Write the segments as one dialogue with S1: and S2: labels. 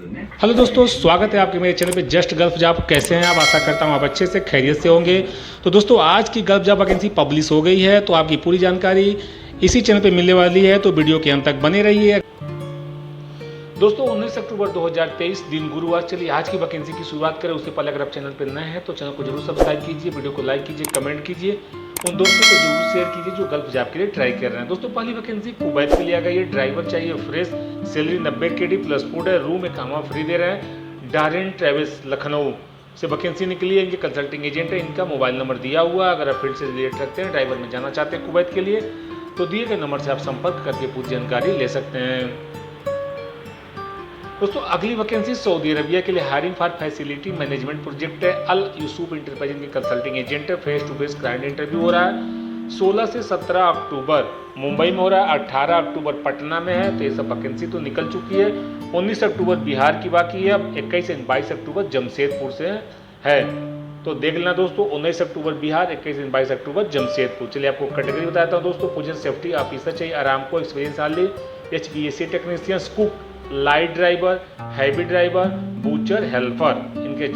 S1: Hello दोस्तों, स्वागत है आपके मेरे चैनल पे जस्ट गल्फ जॉब। कैसे हैं आप? आशा करता हूं आप अच्छे से खैरियत से होंगे। तो दोस्तों, आज की गल्फ जॉब वैकेंसी पब्लिश हो गई है, तो आपकी पूरी जानकारी इसी चैनल पे मिलने वाली है, तो वीडियो के अंत तक बने रहिए। दोस्तों, 19 अक्टूबर 2023 दिन गुरुवार। चलिए आज की वैकेंसी की शुरुआत करें। उससे पहले अगर आप चैनल पर नए हैं तो चैनल को जरूर सब्सक्राइब कीजिए, वीडियो को लाइक कीजिए, कमेंट कीजिए, उन दोस्तों को जरूर शेयर कीजिए जो गल्फ जॉब के लिए ट्राई कर रहे हैं। दोस्तों, पहली वैकेंसी कुवैत के लिए आ गई है। ड्राइवर चाहिए fresh, salary 90 KD plus food है, रूम एक खामा फ्री दे रहे हैं। डारेन ट्रेवल्स लखनऊ से वैकेंसी निकली है। इनके कंसल्टिंग एजेंट है। इनका मोबाइल नंबर दिया हुआ है। अगर आप फील्ड से रिलेट रखते हैं, ड्राइवर में जाना चाहते हैं कुवैत के लिए, तो दिए गए नंबर से आप संपर्क करके पूरी जानकारी ले सकते हैं। दोस्तों, अगली वैकेंसी सऊदी अरबिया के लिए hiring for facility management project है। अल यूसुफ इंटरप्राइज के कंसल्टिंग एजेंट है। Face to face client interview हो रहा है। 16 से 17 अक्टूबर मुंबई में हो रहा है। 18 अक्टूबर पटना में है। तो ये सब वैकेंसी तो निकल चुकी है। 19 अक्टूबर बिहार की बाकी है। अब 21 से 22 अक्टूबर जमशेदपुर से है। तो देख लेना दोस्तों, 19 अक्टूबर बिहार, 21 से 22 अक्टूबर जमशेदपुर। चलिए आपको कैटेगरी बताता हूँ दोस्तों। पोजीशन सेफ्टी ऑफिसर चाहिए, Aramco experience hardly, HVAC technician, cook, light driver, heavy driver, butcher, helper. इनके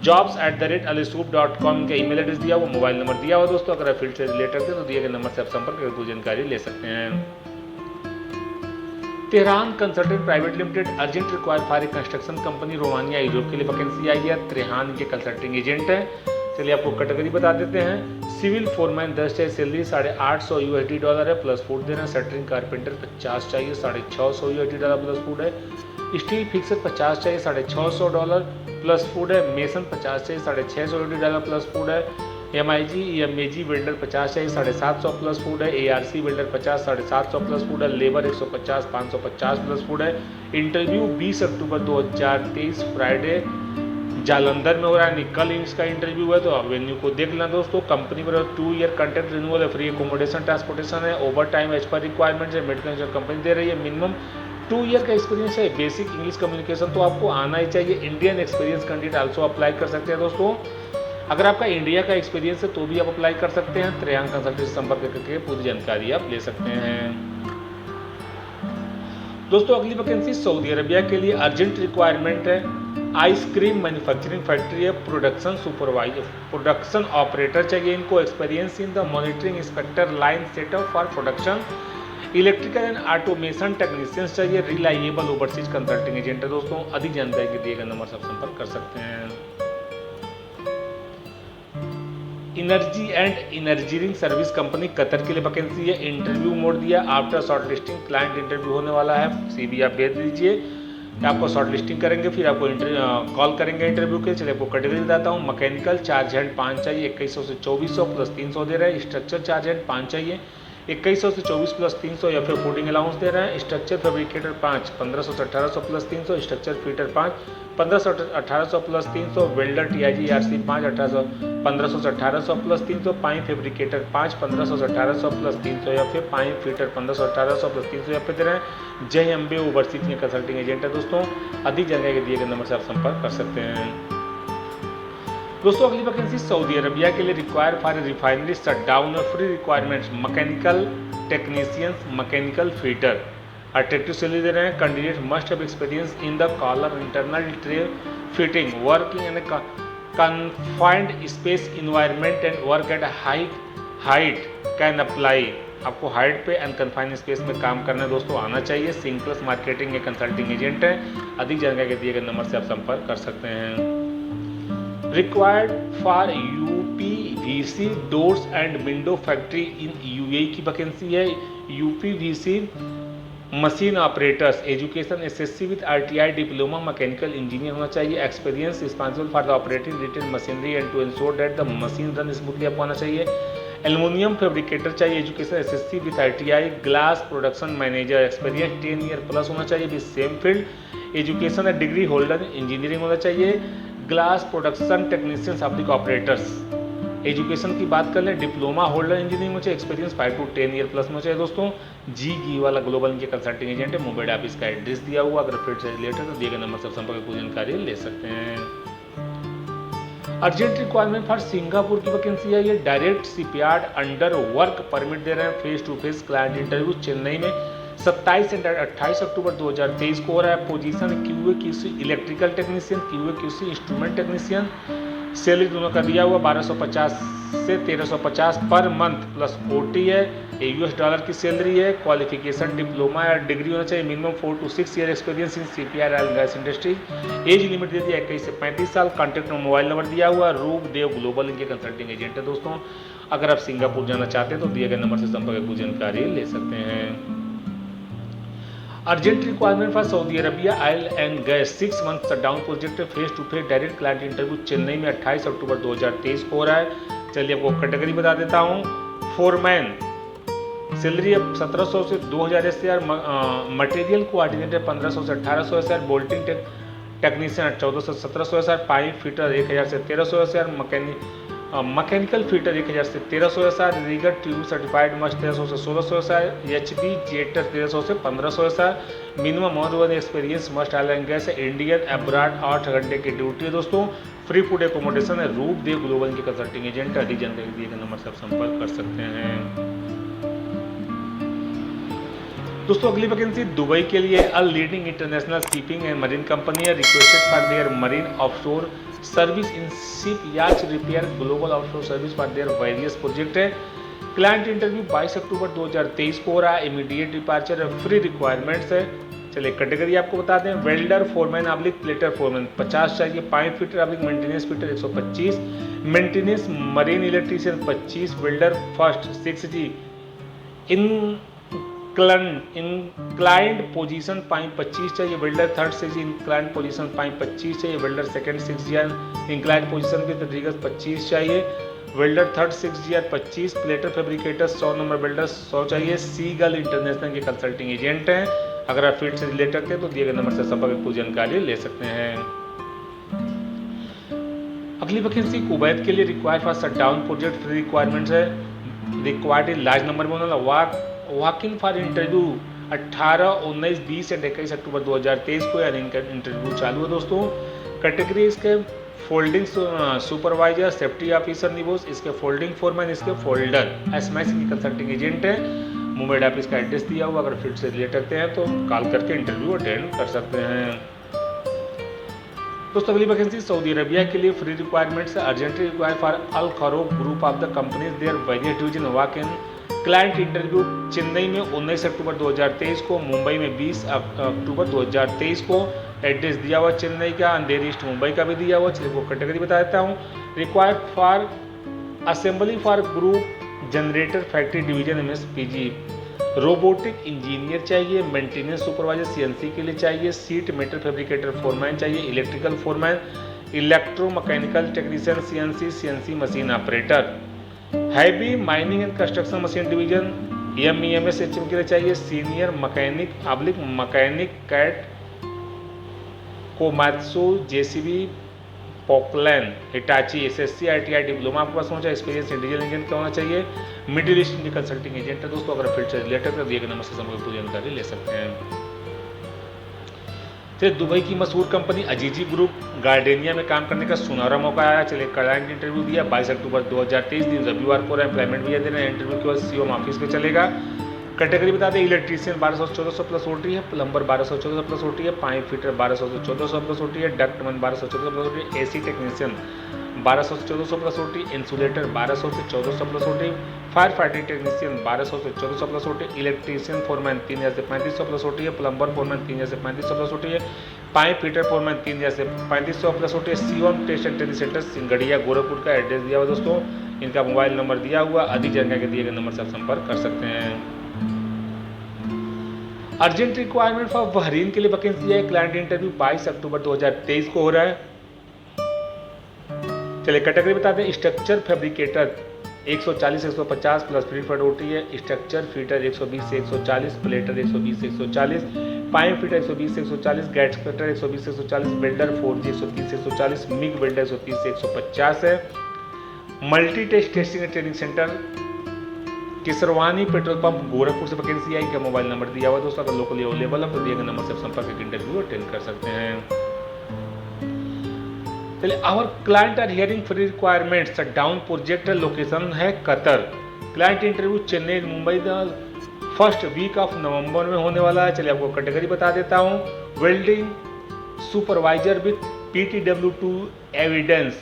S1: jobs@alisoup.com इनका ईमेल एड्रेस दिया हुआ, मोबाइल नंबर दिया हुआ। दोस्तों, अगर आप फील्ड से रिलेटेड हैं तो दिए गए नंबर से आप संपर्क करके पूरी जानकारी ले सकते हैं। Tehran consultant private limited urgent require for a construction company Romania Europe के लिए वैकेंसी आई है। तेहरान के कंसल्टिंग एजेंट है। चलिए आपको कैटेगरी बता देते हैं। सिविल फोरमैन 10 चाहिए, सैलरी $850 USD है, प्लस फूड देना। शटरिंग कारपेंटर 50 चाहिए, $650 USD प्लस फूड है। स्टील फिक्सर 50 चाहिए, $650 प्लस फूड है। मेसन 50 चाहिए, $650 USD प्लस फूड है। MIG वेल्डर 50 चाहिए, $750 प्लस फूड है। ARC वेल्डर 50, $750 प्लस फूड है। लेबर 150, $550 प्लस फूड है। इंटरव्यू 20 अक्टूबर 2023 फ्राइडे जालंधर में हो रहा है। कल इसका इंटरव्यू है, तो आप वेन्यू को देख लेना दोस्तों। कंपनी पर 2 ईयर कॉन्ट्रैक्ट रिन्यूअल है, फ्री एकोमोडेशन ट्रांसपोर्टेशन है, overtime as per requirement है। मेडिकल कंपनी दे रही है। मिनिमम 2 ईयर का एक्सपीरियंस है। बेसिक इंग्लिश कम्युनिकेशन तो आपको आना ही चाहिए। Indian experience candidate also apply कर सकते हैं दोस्तों। अगर आपका इंडिया का एक्सपीरियंस है तो भी आप अप्लाई कर सकते हैं। त्रेयांग कंसल्टेंट से संपर्क करके पूरी जानकारी आप ले सकते हैं। दोस्तों, अगली वैकेंसी सऊदी अरबिया के लिए अर्जेंट रिक्वायरमेंट है। आइसक्रीम मैन्युफैक्चरिंग फैक्ट्री है। प्रोडक्शन सुपरवाइजर, प्रोडक्शन ऑपरेटर चाहिए इनको। Experience in the monitoring inspector line setup for production. Electrical and automation technicians चाहिए। रिलायबल ओवरसीज कंसल्टिंग एजेंट है दोस्तों। अधिक जानकारी के दिए गए नंबर से संपर्क कर सकते हैं। Energy and engineering service company Qatar के लिए वैकेंसी है। इंटरव्यू मोड दिया। आफ्टर शॉर्टलिस्टिंग क्लाइंट इंटरव्यू होने वाला है। CV आप भेज दीजिए, आपको शॉर्टलिस्टिंग करेंगे, फिर आपको कॉल करेंगे इंटरव्यू के। चलिए आपको कैटेगरी बताता हूँ। मैकेनिकल चार्ज हैंड 5 चाहिए, 2100 से 2400 प्लस 300 दे रहे हैं। स्ट्रक्चर चार्ज हैंड 5 चाहिए, 2100 से 24 प्लस 300 या फिर फूडिंग अलाउंस दे रहे हैं। स्ट्रक्चर फैब्रिकेटर 5, 1500 से 1800 प्लस 300। स्ट्रक्चर फिटर 5, 1500 से 1800 प्लस 300। वेल्डर TIG RC 5, 1500 से 1800 प्लस 300। पाइप फैब्रिकेटर 5, 1500 से 1800 प्लस 300 या फिर पाइप फिटर 1500 से 1800 प्लस 300 या फिर दे रहे हैं। जय अम्बे ओवरसीज के कंसल्टिंग एजेंट है दोस्तों। अधिक जानकारी के दिए गए नंबर से आप संपर्क कर सकते हैं। दोस्तों, अगली वैकेंसी सऊदी अरबिया के लिए रिक्वायर फॉर रिफाइनरी शटडाउन और free requirements mechanical technicians, mechanical fitter. Attractive salary दे रहे हैं। Candidate must have experience in the collar internal tray fitting, working in confined space environment and work at height can apply. आपको height पे and confined space में काम करना है दोस्तों, आना चाहिए। सिंक्लस मार्केटिंग के कंसल्टिंग एजेंट है। अधिक जानकारी के दिए गए नंबर से आप संपर्क कर सकते हैं। Required for UPVC doors and window factory in UAE की वैकेंसी है। UPVC machine operators, education SSC with RTI diploma mechanical engineer होना चाहिए। Experience responsible for the operating retail machinery and to ensure that the machine run smoothly आपको आना चाहिए। Aluminium fabricator चाहिए। Education SSC with RTI। Glass production manager, experience 10 year plus होना चाहिए with same field. Education degree holder engineering होना चाहिए। Glass production technicians optic operators. Education की बात कर लें, डिप्लोमा होल्डर इंजीनियरिंग में चाहिए। एक्सपीरियंस 5 to 10 ईयर प्लस में चाहिए दोस्तों। GE वाला ग्लोबल इनके कंसल्टिंग एजेंट है। मोबाइल ऑफिस का एड्रेस दिया हुआ। अगर फील्ड से रिलेटेड तो दिए गए नंबर से संपर्क पूरी जानकारी ले सकते हैं। अर्जेंट रिक्वायरमेंट फॉर सिंगापुर की वैकेंसी है। ये direct shipyard under work permit दे रहे हैं। Face to face client interview Chennai में 27 से 28 अक्टूबर 2023 को हो रहा है। Position QA/QC electrical technician, QA/QC instrument technician. Salary दोनों का दिया हुआ 1250 से 1350 पर मंथ प्लस OT है। ये $, की सैलरी है। क्वालिफिकेशन डिप्लोमा या डिग्री होना चाहिए। Minimum 4 to 6 year experience in CPR oil gas industry. Age limit दे दिया 21 से 35 साल। कॉन्टैक्ट मोबाइल नंबर दिया हुआ। रूप देव ग्लोबल इनके कंसल्टिंग एजेंट है दोस्तों। अगर आप सिंगापुर जाना चाहते हैं तो दिए गए नंबर से संपर्क कर जानकारी ले सकते हैं। Urgent requirement for Saudi Arabia oil and gas 6 month shutdown project face to face direct client interview Chennai में 28 अक्टूबर 2023 को हो रहा है। चलिए आपको कैटेगरी बता देता हूँ। फोरमैन सैलरी 1700 से 2000 SR, मटेरियल कोऑर्डिनेटर 1500 से 1800 SR, बोल्टिंग टेक्नीशियन 1400 से 1700 SR, पाइप फिटर 1000 से 1300 SR, मैकेनिकल फिटर 1000 से 1300 SR, rigger tube certified must 1300 से 1600 SR, HB जेटर 1300 से 1500 SR। मिनिमम और experience must oil and gas है। इंडियन अब्रॉड 8 घंटे की ड्यूटी है दोस्तों। फ्री फूड एकोमोडेशन है। रूप देव ग्लोबल के कंसल्टिंग एजेंट। अधिक जानकारी दिए गए नंबर से आप संपर्क कर सकते हैं दोस्तों। अगली वैकेंसी दुबई के लिए a leading international shipping and marine company है। Requested for their marine offshore service in ship yacht repair global offshore service for their various project है। क्लाइंट इंटरव्यू 22 अक्टूबर 2023 को हो रहा है। इमीडिएट डिपार्चर है। Free requirements है। चलिए category आपको बता दें। Welder foreman oblique plater foreman 50 चाहिए। Pipe fitter oblique maintenance fitter 125, maintenance marine electrician 25, welder first 6G inclined position pipe 25 चाहिए। Welder third 6G inclined position pipe 25 चाहिए। Welder second 6G inclined position with riggers 25 चाहिए। Welder third 6G 25, platter fabricator 100 number welder 100 चाहिए। Seagull international के consulting agent हैं। अगर आप field से relate करते हैं तो दिए गए नंबर से संपर्क पूरी जानकारी ले सकते हैं। अगली वैकेंसी कुवैत के लिए required for shutdown project free requirements है। रिक्वायर्ड लार्ज नंबर में होना। Walk in for interview 18, 19, 20 and 21 अक्टूबर 2023 को यानी इनका इंटरव्यू चालू है दोस्तों। कैटेगरी इसके फोल्डिंग सुपरवाइजर, सेफ्टी ऑफिसर निवोस, इसके फोल्डिंग फोरमैन, इसके फोल्डर। एसएमएस की कंसल्टिंग एजेंट है। मुंबई ऑफिस का एड्रेस दिया हुआ। अगर फील्ड से रिलेट करते हैं तो कॉल करके इंटरव्यू अटेंड कर सकते हैं दोस्तों। अगली वैकेंसी सऊदी अरबिया के लिए फ्री रिक्वायरमेंट्स है। Urgently required for Al Kharob group of the companies their various division. Walk in client interview Chennai में 19 अक्टूबर 2023 को, मुंबई में 20 अक्टूबर 2023 को। एड्रेस दिया हुआ चेन्नई का, अंधेरी ईस्ट मुंबई का भी दिया हुआ। चलिए वो कैटेगरी बता देता हूँ। Required for assembly for group generator factory division MSPG। Robotic engineer चाहिए। मेंटेनेंस सुपरवाइजर CNC के लिए चाहिए। सीट मेटल फैब्रिकेटर फोरमैन चाहिए। Electrical foreman, electro mechanical technician CNC machine operator. Heavy mining and construction machine division MEMS HM के लिए चाहिए। Senior mechanic oblique mechanic Cat Komatsu JCB Poclain Hitachi SSC ITI diploma आपके पास होना चाहिए। Experience diesel engine का होना चाहिए। Middle east India consulting agent है दोस्तों। अगर फील्ड से रिलेटेड कर दिए गए नंबर से संपर्क पूरी जानकारी ले सकते हैं। फिर दुबई की मशहूर कंपनी अजीजी ग्रुप गार्डेनिया में काम करने का सुनहरा मौका आया। चलिए क्लाइंट इंटरव्यू दिया 22 अक्टूबर 2023 दिन रविवार को। एम्प्लॉयमेंट भैया दे रहे हैं। इंटरव्यू केवल सीओम ऑफिस पे चलेगा। कैटेगरी बता दें। इलेक्ट्रीशियन 1200 से 1400 प्लस OT है। प्लम्बर 1200 से 1400 प्लस OT है। पाइप फिटर 1200 से 1400 प्लस OT है। डक्टमैन 1200 से 1400 प्लस OT। AC टेक्नीशियन 1200 से 1400 प्लस OT। इंसुलेटर 1200 से 1400 plus OT। Fire fighting technician 1200 से 1400 प्लस OT। इलेक्ट्रीशियन फोरमैन 3000 से 3500 प्लस OT है। प्लम्बर फोरमैन 3000 से 3500 प्लस OT है। पाइप फिटर फोरमैन 3000 से 3500 प्लस OT है। सीओम test and training centre Singhadiya Gorakhpur का एड्रेस दिया हुआ दोस्तों। इनका मोबाइल नंबर दिया हुआ। अधिक जानकारी के दिए गए नंबर से आप संपर्क कर सकते हैं। अर्जेंट रिक्वायरमेंट फॉर बहरीन के लिए वैकेंसी है। क्लाइंट इंटरव्यू 22 अक्टूबर 2023 को हो रहा है। चलिए कैटेगरी बताते हैं। Structure fabricator 140-150 plus preferred OT है। स्ट्रक्चर फीटर 120 से 140, प्लेटर 120 से 140, पाइप फिटर 120 से 140, गैस कटर 120 से 140, वेल्डर 4G 130 से 140, मिग वेल्डर 130 से 150 है। Multi test testing and training centre Kisarwani petrol pump Gorakhpur से वैकेंसी आई। का मोबाइल नंबर दिया हुआ दोस्तों। अगर लोकली अवेलेबल है तो दिए गए नंबर से संपर्क करके इंटरव्यू अटेंड कर सकते हैं। चलिए our client are hearing free requirement shutdown project location है Qatar. Client interview Chennai Mumbai first week of November में होने वाला है। चलिए आपको कैटेगरी बता देता हूँ। Welding supervisor with PTW2 evidence,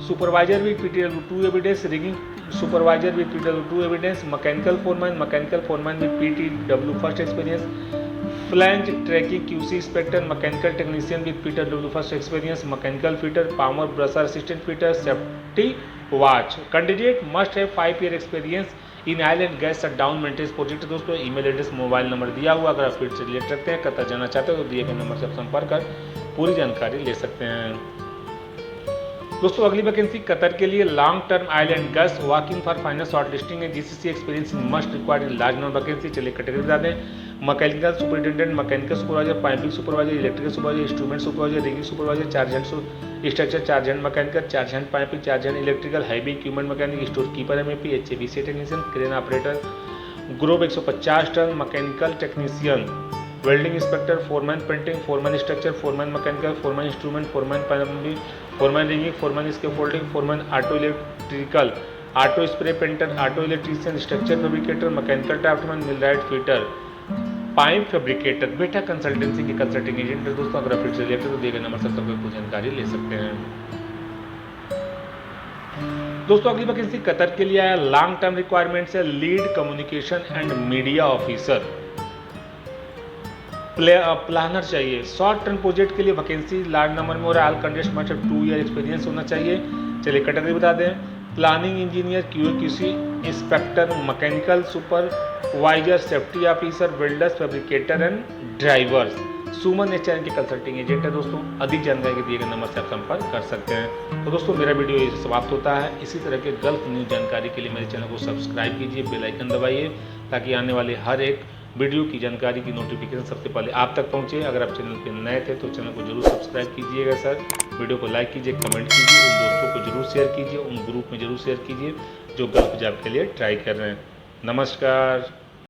S1: supervisor with PTW2 evidence, rigging supervisor with PTW2 evidence, mechanical foreman with PTW first experience, flange tracking QC inspector, mechanical technician with PTW first experience, mechanical fitter, power brusher assistant fitter, safety watch. Candidate must have 5 year experience in oil and gas shutdown maintenance project. दोस्तों email address mobile number दिया हुआ, अगर आप field से relate रखते हैं, Qatar जाना चाहते हो तो दिए गए नंबर से आप संपर्क कर पूरी जानकारी ले सकते हैं। दोस्तों अगली वैकेंसी कतर के लिए long term oil and gas working for final shortlisting है। GCC experience must required in large number vacancy. चलिए कैटेगरी बता दें। Mechanical superintendent, mechanical supervisor, piping supervisor, electrical supervisor, instrument supervisor, rigging supervisor, charge hand structure, charge hand mechanical, charge hand piping, charge hand electrical, heavy equipment mechanic, store keeper MAP, HVAC technician, crane operator, Grove 150 ton, mechanical technician, welding inspector, foreman painting, foreman structure, foreman mechanical, foreman instrument, foreman piping, foreman rigging, foreman scaffolding, foreman auto electrical, auto spray painter, auto electrician, structure fabricator, mechanical draftman, millwright fitter, pipe fabricator, Beta consultancy के consulting agent है। दोस्तों अगर आप फिर से related तो दिए गए नंबर से कोई जानकारी ले सकते हैं। दोस्तों अगली वैकेंसी कतर के लिए आया। लॉन्ग टर्म रिक्वायरमेंट है lead communication and media officer, planner चाहिए। शॉर्ट टर्म प्रोजेक्ट के लिए वैकेंसी लार्ज नंबर में हो रहा है। All candidates must have 2 year experience होना चाहिए। चलिए कैटेगरी बता दें। Planning engineer, QA/QC inspector, mechanical supervisor, safety officer, welders, fabricator and drivers. Suman HRM के कंसल्टिंग एजेंट है। दोस्तों अधिक जानकारी के दिए गए नंबर से आप संपर्क कर सकते हैं। तो दोस्तों मेरा वीडियो यही समाप्त होता है। इसी तरह के गल्फ न्यूज जानकारी के लिए मेरे चैनल को सब्सक्राइब कीजिए, बेल आइकन दबाइए ताकि आने वाले हर एक वीडियो की जानकारी की नोटिफिकेशन सबसे पहले आप तक पहुंचे। अगर आप चैनल पे नए थे तो चैनल को जरूर सब्सक्राइब कीजिएगा सर। वीडियो को लाइक कीजिए, कमेंट कीजिए, उन दोस्तों को जरूर शेयर कीजिए, उन ग्रुप में जरूर शेयर कीजिए जो गल्फ जॉब के लिए ट्राई कर रहे हैं। नमस्कार।